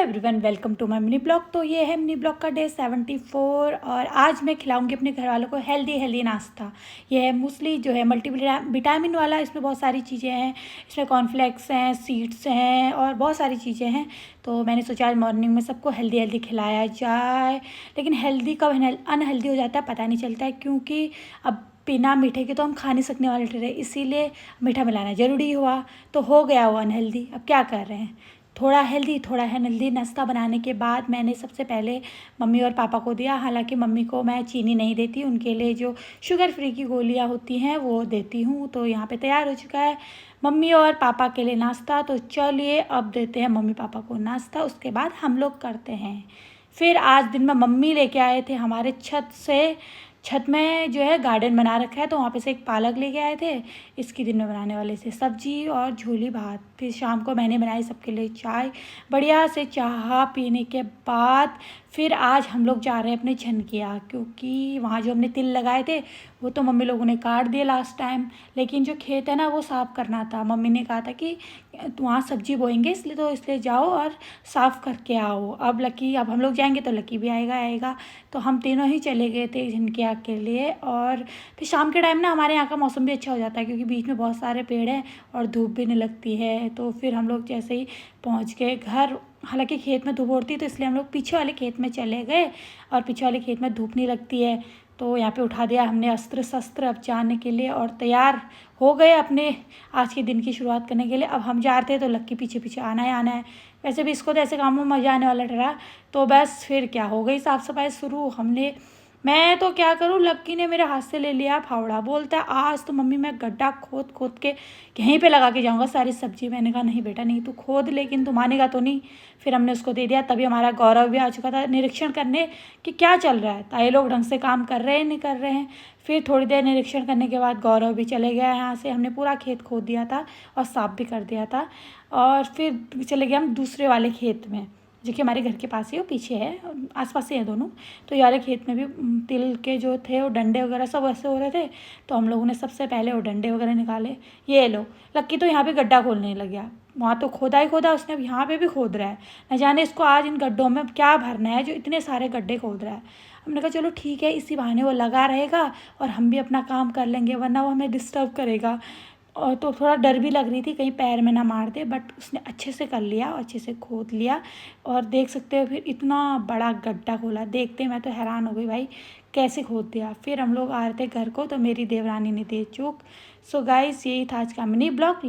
Everyone, welcome to my mini blog. तो ये है मिनी ब्लॉग का डे 74 और आज मैं खिलाऊंगी अपने घर वालों को हेल्दी नाश्ता। ये है मूसली जो है मल्टी विटामिन वाला। इसमें बहुत सारी चीज़ें हैं, इसमें कॉर्नफ्लेक्स हैं, सीड्स हैं और बहुत सारी चीज़ें हैं। तो मैंने सोचा आज मॉर्निंग में सबको हेल्दी खिलाया जाए। लेकिन हेल्दी कब अनहेल्दी हो जाता है पता नहीं चलता है, क्योंकि अब बिना मीठे के तो हम खा नहीं सकने वाले थे, इसीलिए मीठा मिलाना ज़रूरी हुआ। तो हो गया वो अनहेल्दी। अब क्या कर रहे हैं, थोड़ा हेल्दी थोड़ा अनहेल्दी। नाश्ता बनाने के बाद मैंने सबसे पहले मम्मी और पापा को दिया। हालांकि मम्मी को मैं चीनी नहीं देती, उनके लिए जो शुगर फ्री की गोलियां होती हैं वो देती हूँ। तो यहाँ पे तैयार हो चुका है मम्मी और पापा के लिए नाश्ता। तो चलिए अब देते हैं मम्मी पापा को नाश्ता, उसके बाद हम लोग करते हैं। फिर आज दिन में मम्मी लेके आए थे हमारे छत में जो है गार्डन बना रखा है, तो वहाँ पे से एक पालक लेके आए थे। इसकी दिन में बनाने वाले थे सब्जी और झोली भात। फिर शाम को मैंने बनाई सबके लिए चाय। बढ़िया से चाह पीने के बाद फिर आज हम लोग जा रहे हैं अपने झनकिया, क्योंकि वहाँ जो हमने तिल लगाए थे वो तो मम्मी लोगों ने काट दिए लास्ट टाइम, लेकिन जो खेत है ना वो साफ़ करना था। मम्मी ने कहा था कि वहाँ सब्जी बोएंगे, इसलिए जाओ और साफ़ करके आओ। अब हम लोग जाएंगे तो लकी भी आएगा। तो हम तीनों ही चले गए थे झनकिया के लिए। और फिर शाम के टाइम ना हमारे यहाँ का मौसम भी अच्छा हो जाता है, क्योंकि बीच में बहुत सारे पेड़ हैं और धूप भी नहीं लगती है। तो फिर हम लोग जैसे ही पहुँच गए घर, हालांकि खेत में धूप उड़ती तो इसलिए हम लोग पीछे वाले खेत में चले गए, और पीछे वाले खेत में धूप नहीं लगती है। तो यहाँ पे उठा दिया हमने अस्त्र शस्त्र अब जाने के लिए, और तैयार हो गए अपने आज के दिन की शुरुआत करने के लिए। अब हम जा रहे थे तो लक्की पीछे पीछे आना है। वैसे भी इसको तो ऐसे कामों में मज़ा आने वाला ठहरा। तो बस फिर क्या हो गई साफ़ सफाई शुरू। मैं तो क्या करूँ, लक्की ने मेरे हाथ से ले लिया फावड़ा। बोलता है आज तो मम्मी मैं गड्ढा खोद के यहीं पे लगा के जाऊँगा सारी सब्जी। मैंने कहा नहीं बेटा नहीं, तू खोद, लेकिन तू मानेगा तो नहीं। फिर हमने उसको दे दिया। तभी हमारा गौरव भी आ चुका था निरीक्षण करने कि क्या चल रहा है, ताए लोग ढंग से काम कर रहे हैं नहीं कर रहे हैं। फिर थोड़ी देर निरीक्षण करने के बाद गौरव भी चले गया यहाँ से। हमने पूरा खेत खोद दिया था और साफ़ भी कर दिया था। और फिर चले गए हम दूसरे वाले खेत में, जो कि हमारे घर के पास ही, वो पीछे है, आसपास ही है दोनों। तो ये वाले खेत में भी तिल के जो थे वो डंडे वगैरह सब ऐसे हो रहे थे। तो हम लोगों ने सबसे पहले वो डंडे वगैरह निकाले। ये लो, लक्की तो यहाँ पे गड्ढा खोलने लग गया। वहाँ तो खोदा ही खोदा उसने, अब यहाँ पे भी खोद रहा है। न जाने इसको आज इन गड्ढों में क्या भरना है जो इतने सारे गड्ढे खोद रहा है। हमने कहा चलो ठीक है, इसी बहाने वो लगा रहेगा और हम भी अपना काम कर लेंगे, वरना वो हमें डिस्टर्ब करेगा। और तो थोड़ा डर भी लग रही थी कहीं पैर में ना मार दे, बट उसने अच्छे से कर लिया और अच्छे से खोद लिया। और देख सकते हो फिर इतना बड़ा गड्ढा खोला, देखते मैं तो हैरान हो गई भाई कैसे खोद दिया। फिर हम लोग आ रहे थे घर को तो मेरी देवरानी ने दी चूक। सो गाइस, यही था आज का मिनी ब्लॉग।